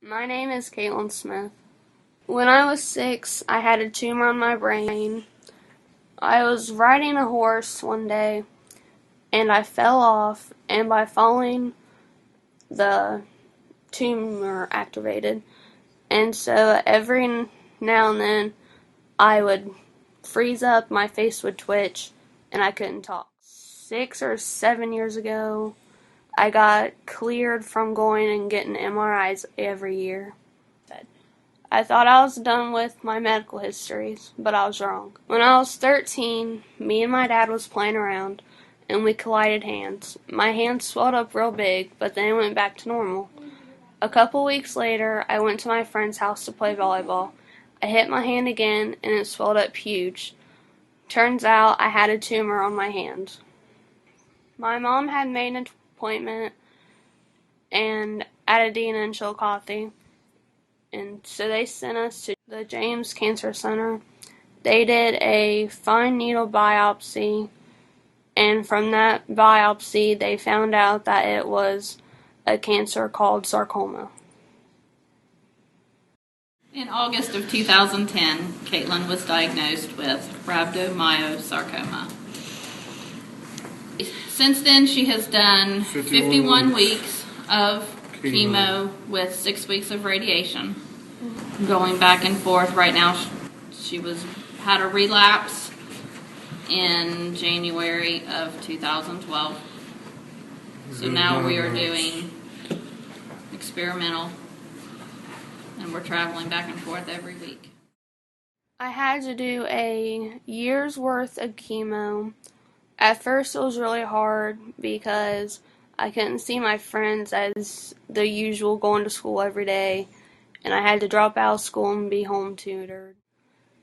My name is Katlyn Smith. When I was 6, I had a tumor on my brain. I was riding a horse one day, and I fell off, and by falling, the tumor activated. And so every now and then, I would freeze up, my face would twitch, and I couldn't talk. 6 or 7 years ago, I got cleared from going and getting MRIs every year. I thought I was done with my medical histories, but I was wrong. When I was 13, me and my dad was playing around, and we collided hands. My hand swelled up real big, but then it went back to normal. A couple weeks later, I went to my friend's house to play volleyball. I hit my hand again, and it swelled up huge. Turns out I had a tumor on my hand. My mom had made an appointment and at a Dina in Chillicothe, and so they sent us to the James Cancer Center. They did a fine needle biopsy, and from that biopsy they found out that it was a cancer called sarcoma. In August of 2010, Katlyn was diagnosed with rhabdomyosarcoma. Since then, she has done 51 weeks of chemo with 6 weeks of radiation, going back and forth. Right now, she had a relapse in January of 2012. So now we are doing experimental, and we're traveling back and forth every week. I had to do a year's worth of chemo. At first it was really hard because I couldn't see my friends as the usual, going to school every day, and I had to drop out of school and be home tutored.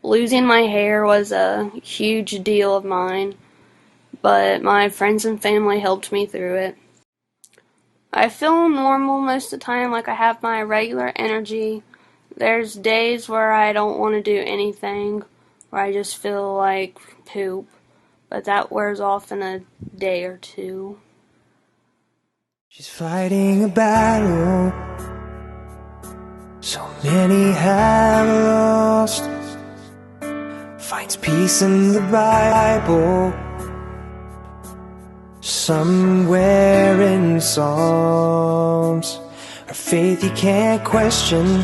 Losing my hair was a huge deal of mine, but my friends and family helped me through it. I feel normal most of the time, like I have my regular energy. There's days where I don't want to do anything, where I just feel like poop, but that wears off in a day or two. She's fighting a battle so many have lost. Finds peace in the Bible, somewhere in Psalms. Her faith you can't question,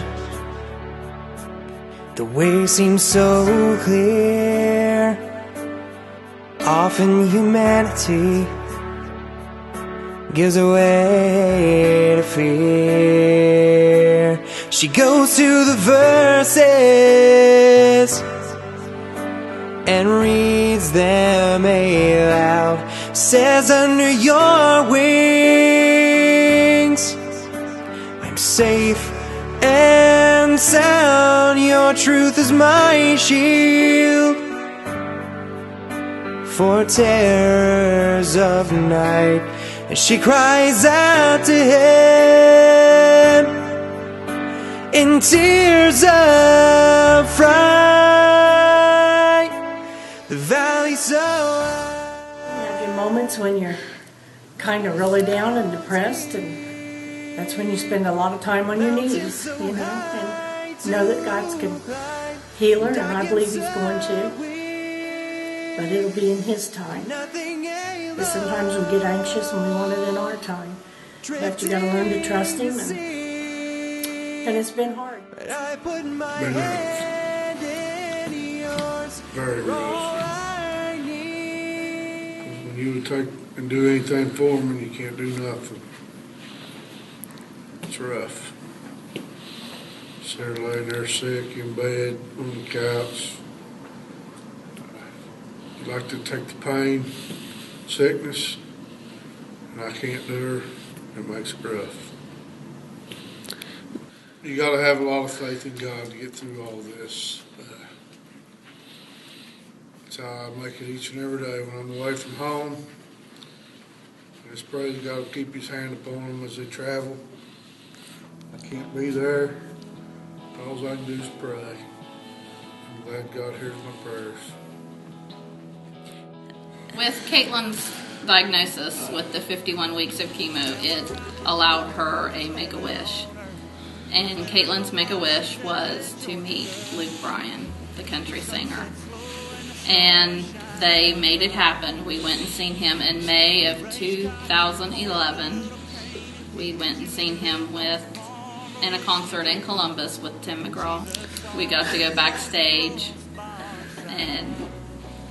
the way seems so clear. Often humanity gives away to fear. She goes to the verses and reads them aloud. Says, under your wings I'm safe and sound. Your truth is my shield for terrors of night. And she cries out to him in tears of fright. The valley so high. You have your moments when you're kind of really down and depressed, and that's when you spend a lot of time on your knees, and know that God's can heal her, and I believe He's going to. But it'll be in His time. But sometimes we get anxious and we want it in our time. But you got to learn to trust Him, and it's been hard. Been rough. Very rough. When you would take and do anything for them and you can't do nothing, it's rough. Sarah laying there sick in bed on the couch. You like to take the pain, sickness, and I can't do her. It makes it rough. You got to have a lot of faith in God to get through all this. That's how I make it each and every day when I'm away from home. I just pray that God will keep His hand upon them as they travel. I can't be there. All I can do is pray. I'm glad God hears my prayers. With Katlyn's diagnosis with the 51 weeks of chemo, it allowed her a make-a-wish. And Katlyn's Make-A-Wish was to meet Luke Bryan, the country singer. And they made it happen. We went and seen him in May of 2011. We went and seen him in a concert in Columbus with Tim McGraw. We got to go backstage, and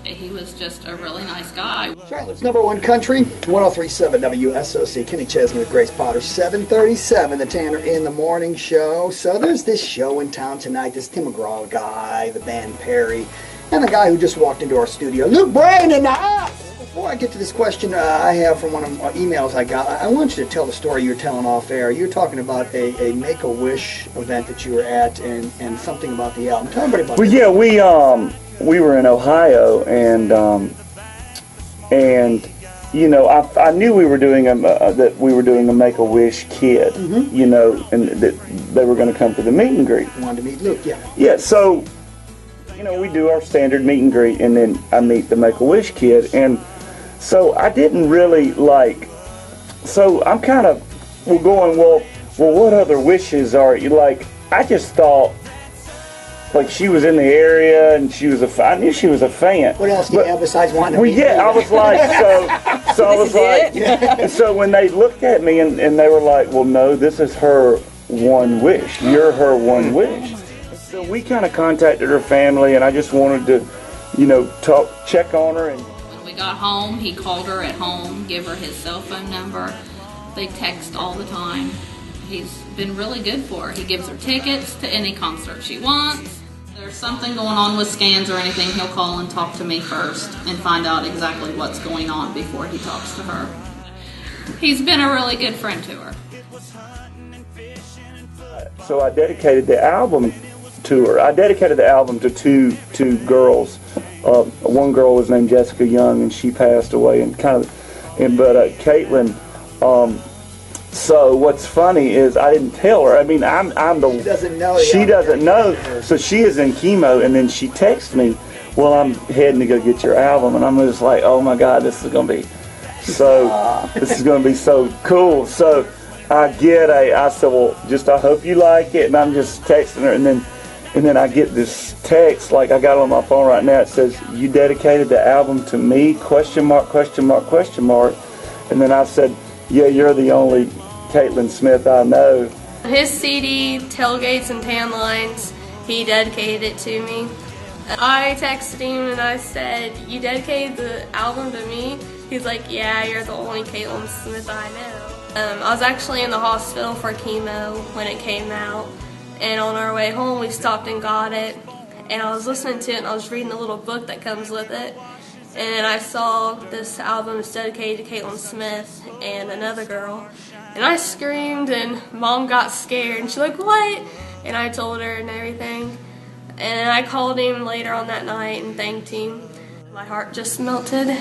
he was just a really nice guy. Charlotte's #1 country, 103.7 WSOC. Kenny Chesney with Grace Potter, 7:37, the Tanner in the Morning Show. So there's this show in town tonight, this Tim McGraw guy, the band Perry, and the guy who just walked into our studio, Luke Bryan in the house. Before I get to this question I have from one of the emails I got, I want you to tell the story you were telling off air. You were talking about a Make-A-Wish event that you were at and something about the album. Tell everybody about that. Well, yeah, we were in Ohio, and you know, I knew we were doing that we were doing a Make-A-Wish kid, you know, and that they were going to come for the meet and greet. Wanted to meet Luke, yeah. Yeah, so you know, we do our standard meet and greet, and then I meet the Make-A-Wish kid, and so I didn't really like. So I'm kind of going, well, what other wishes are you like? I just thought. Like, she was in the area, and I knew she was a fan. What else do you have besides wanting to meet yeah, I was like, so I was like, and so when they looked at me, and they were like, well, no, this is her one wish. You're her one wish. So we kind of contacted her family, and I just wanted to, you know, check on her. And when we got home, he called her at home, gave her his cell phone number. They text all the time. He's been really good for her. He gives her tickets to any concert she wants. If there's something going on with scans or anything, he'll call and talk to me first and find out exactly what's going on before he talks to her. He's been a really good friend to her. So I dedicated the album to her. I dedicated the album to two girls. One girl was named Jessica Young, and she passed away. But Katlyn. So what's funny is I didn't tell her. I mean, I'm the. She doesn't know. She doesn't know. So she is in chemo, and then she texts me, "Well, I'm heading to go get your album," and I'm just like, "Oh my God, this is gonna be so. This is gonna be so cool." So I said, "Well, I hope you like it," and I'm just texting her, and then I get this text, like I got it on my phone right now. It says, "You dedicated the album to me?" ? And then I said, "Yeah, you're the only Katlyn Smith I know." His CD, Tailgates and Tan Lines, he dedicated it to me. I texted him and I said, "You dedicated the album to me?" He's like, "Yeah, you're the only Katlyn Smith I know." I was actually in the hospital for chemo when it came out, and on our way home we stopped and got it, and I was listening to it and I was reading the little book that comes with it, and I saw this album is dedicated to Katlyn Smith and another girl, and I screamed, and Mom got scared, and she's like, "What?" And I told her and everything, and I called him later on that night and thanked him. My heart just melted.